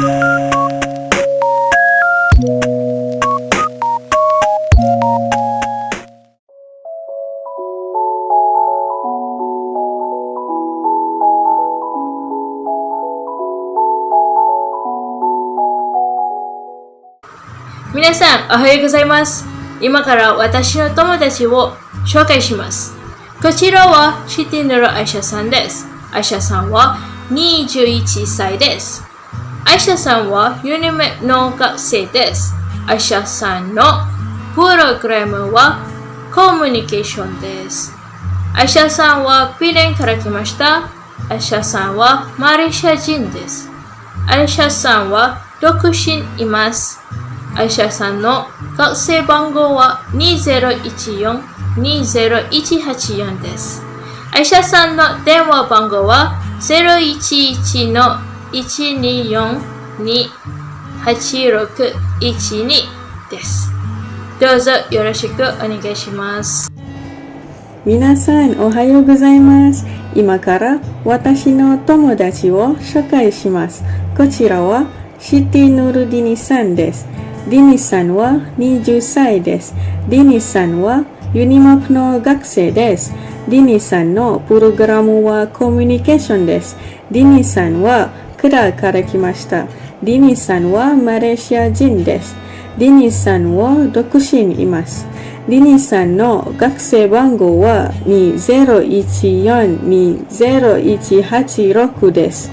皆さん、おはようございます。今から私の友達を紹介します。こちらはシティヌルアイシャさんです。アイシャさんは21歳です。アイシャさんは4年目の学生です。アイシャさんのプログラムはコミュニケーションです。アイシャさんはフィリピンから来ました。アイシャさんはマレーシア人です。アイシャさんは独身います。アイシャさんの学生番号は2014-20184です。アイシャさんの電話番号は011-124-8612です。どうぞよろしくお願いします。皆さんおはようございます。今から私の友達を紹介します。こちらはシティヌルディニさんです。ディニさんは20歳です。ディニさんはユニマップの学生です。ディニさんのプログラムはコミュニケーションです。ディニさんはクラから来ました。ディニさんはマレーシア人です。ディニさんは独身います。ディニさんの学生番号は2014-20186です。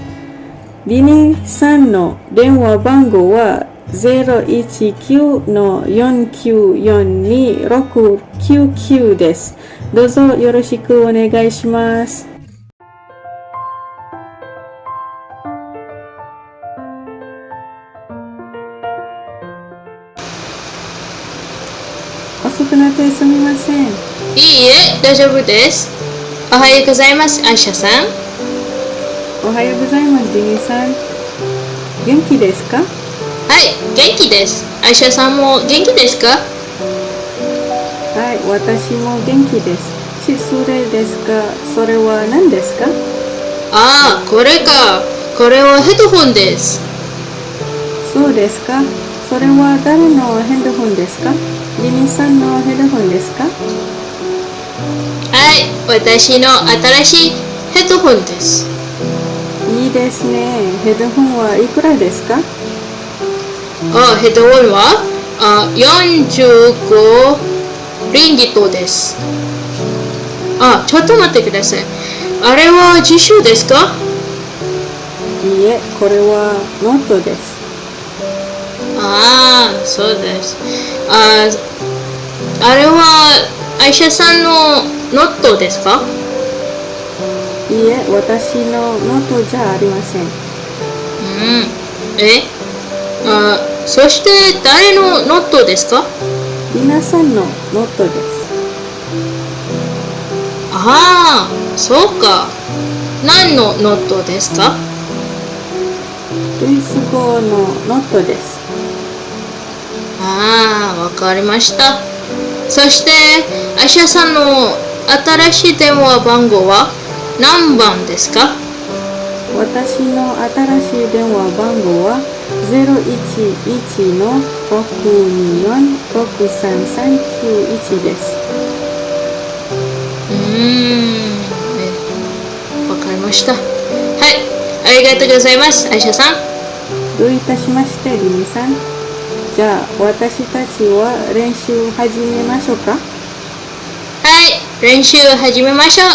ディニさんの電話番号は019-494-2699です。どうぞよろしくお願いします。遅くなってすみません。いいえ、大丈夫です。おはようございます、アイシャさん。おはようございます、ディニさん。元気ですか？はい、元気です。アイシャさんも元気ですか？はい、私も元気です。失礼ですが、それは何ですか？ああ、これか。これはヘッドホンです。そうですか。それは誰のヘッドホンですか？ディニさんのヘッドホンですか？はい、私の新しいヘッドホンです。いいですね。ヘッドホンはいくらですか？ヘッドホンは45リンギットです。ちょっと待ってください。あれは自習ですか？いいえ、これはノートです。そうです。あれはアイシャさんのノートですか？いいえ、私のノートじゃありません。そして誰のノートですか？皆さんのノートです。そうか。何のノートですか？ドイツ語のノートです。わかりました。そして、アイシャさんの新しい電話番号は何番ですか？私の新しい電話番号は011-624-63391です。わかりました。はい、ありがとうございます、アイシャさん。どういたしまして、リミさん。じゃあ、私たちは練習始めましょうか。はい、練習始めましょう。